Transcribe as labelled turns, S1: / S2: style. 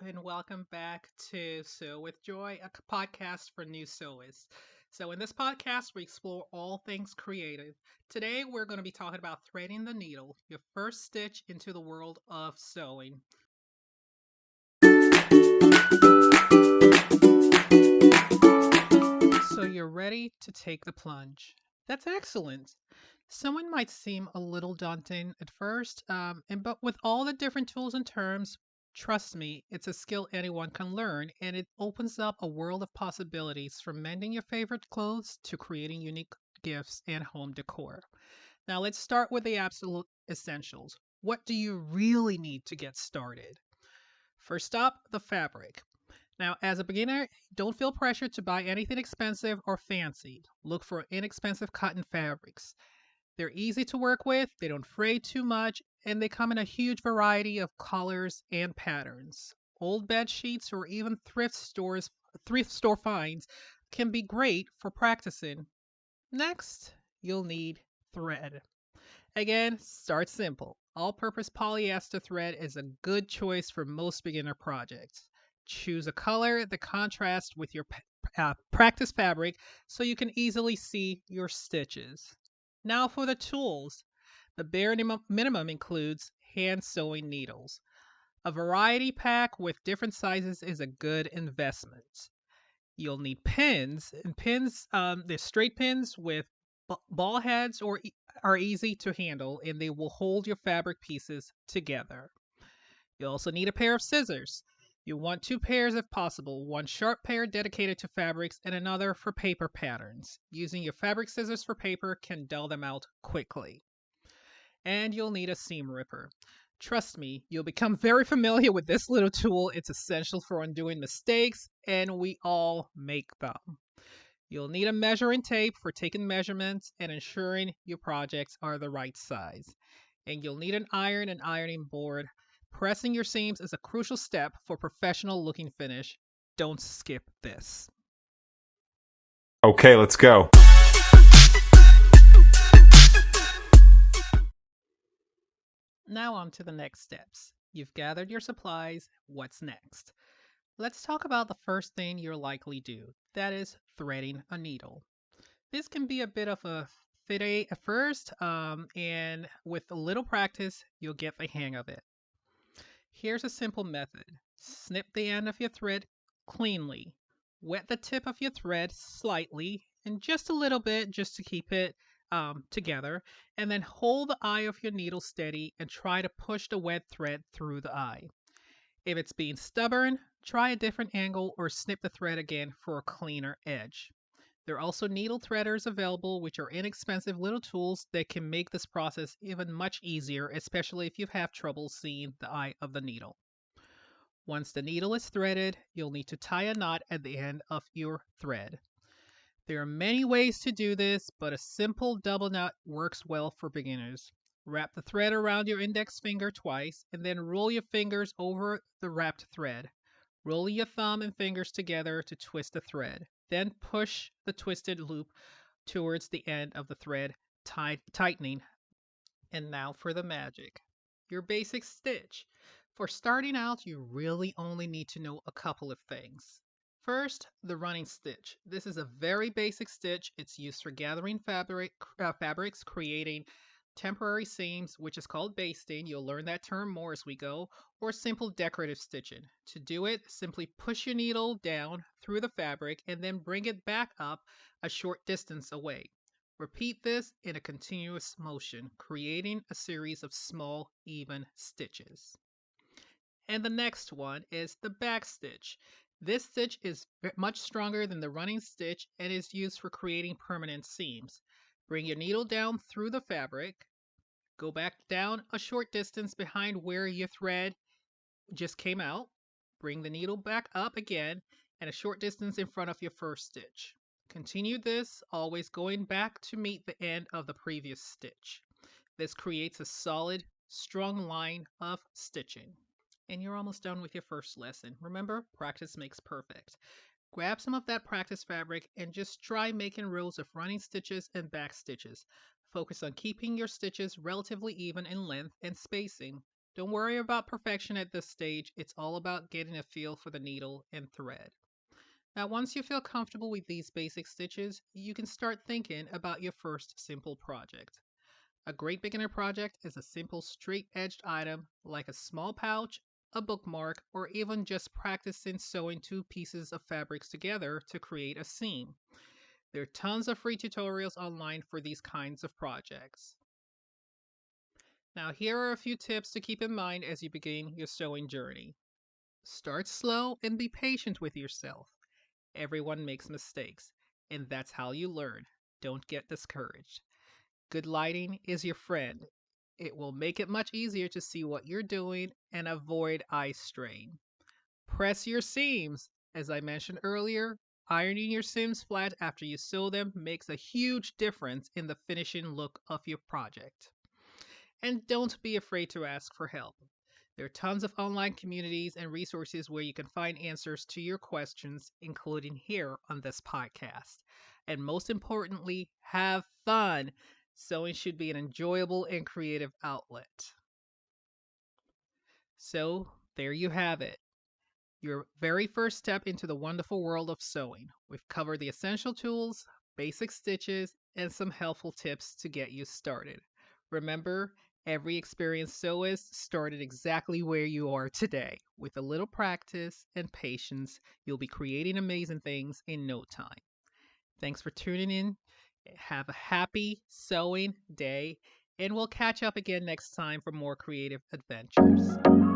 S1: and welcome back to Sew with Joy, a podcast for new sewists. So, in this podcast, we explore all things creative. Today, we're going to be talking about threading the needle, your first stitch into the world of sewing. So, you're ready to take the plunge. That's excellent. Someone might seem a little daunting at first, but with all the different tools and terms, trust me, it's a skill anyone can learn, and it opens up a world of possibilities from mending your favorite clothes to creating unique gifts and home decor. Now, let's start with the absolute essentials. What do you really need to get started? First up, the fabric. Now, as a beginner, don't feel pressured to buy anything expensive or fancy. Look for inexpensive cotton fabrics. They're easy to work with, they don't fray too much, and they come in a huge variety of colors and patterns. Old bed sheets or even thrift store finds can be great for practicing. Next, you'll need thread. Again, start simple. All-purpose polyester thread is a good choice for most beginner projects. Choose a color that contrasts with your practice fabric so you can easily see your stitches. Now for the tools. The bare minimum includes hand sewing needles. A variety pack with different sizes is a good investment. You'll need pins, and pins, they're straight pins with ball heads or are easy to handle, and they will hold your fabric pieces together. You also need a pair of scissors. You want two pairs if possible, one sharp pair dedicated to fabrics and another for paper patterns. Using your fabric scissors for paper can dull them out quickly. And you'll need a seam ripper. Trust me, you'll become very familiar with this little tool. It's essential for undoing mistakes, and we all make them. You'll need a measuring tape for taking measurements and ensuring your projects are the right size. And you'll need an iron and ironing board. Pressing your seams is a crucial step for professional looking finish. Don't skip this.
S2: Okay, let's go.
S1: Now on to the next steps. You've gathered your supplies. What's next? Let's talk about the first thing you'll likely do. That is threading a needle. This can be a bit of a fidget at first, and with a little practice, you'll get the hang of it. Here's a simple method. Snip the end of your thread cleanly. Wet the tip of your thread slightly and just a little bit just to keep it together. And then hold the eye of your needle steady and try to push the wet thread through the eye. If it's being stubborn, try a different angle or snip the thread again for a cleaner edge. There are also needle threaders available, which are inexpensive little tools that can make this process even much easier, especially if you have trouble seeing the eye of the needle. Once the needle is threaded, you'll need to tie a knot at the end of your thread. There are many ways to do this, but a simple double knot works well for beginners. Wrap the thread around your index finger twice and then roll your fingers over the wrapped thread. Roll your thumb and fingers together to twist the thread. Then push the twisted loop towards the end of the thread, tightening. And now for the magic. Your basic stitch. For starting out, you really only need to know a couple of things. First, the running stitch. This is a very basic stitch. It's used for gathering fabrics, creating temporary seams, which is called basting. You'll learn that term more as we go, or simple decorative stitching. To do it, simply push your needle down through the fabric and then bring it back up a short distance away. Repeat this in a continuous motion, creating a series of small, even stitches. And the next one is the back stitch. This stitch is much stronger than the running stitch and is used for creating permanent seams. Bring your needle down through the fabric, go back down a short distance behind where your thread just came out, bring the needle back up again, and a short distance in front of your first stitch. Continue this, always going back to meet the end of the previous stitch. This creates a solid, strong line of stitching. And you're almost done with your first lesson. Remember, practice makes perfect. Grab some of that practice fabric and just try making rows of running stitches and back stitches. Focus on keeping your stitches relatively even in length and spacing. Don't worry about perfection at this stage, it's all about getting a feel for the needle and thread. Now, once you feel comfortable with these basic stitches, you can start thinking about your first simple project. A great beginner project is a simple straight edged item like a small pouch, a bookmark, or even just practicing sewing two pieces of fabrics together to create a seam. There are tons of free tutorials online for these kinds of projects. Now, here are a few tips to keep in mind as you begin your sewing journey. Start slow and be patient with yourself. Everyone makes mistakes, and that's how you learn. Don't get discouraged. Good lighting is your friend. It will make it much easier to see what you're doing and avoid eye strain. Press your seams. As I mentioned earlier, ironing your seams flat after you sew them makes a huge difference in the finishing look of your project. And don't be afraid to ask for help. There are tons of online communities and resources where you can find answers to your questions, including here on this podcast. And most importantly, have fun. Sewing should be an enjoyable and creative outlet. So, there you have it. Your very first step into the wonderful world of sewing. We've covered the essential tools, basic stitches, and some helpful tips to get you started. Remember, every experienced sewist started exactly where you are today. With a little practice and patience, you'll be creating amazing things in no time. Thanks for tuning in. Have a happy sewing day, and we'll catch up again next time for more creative adventures.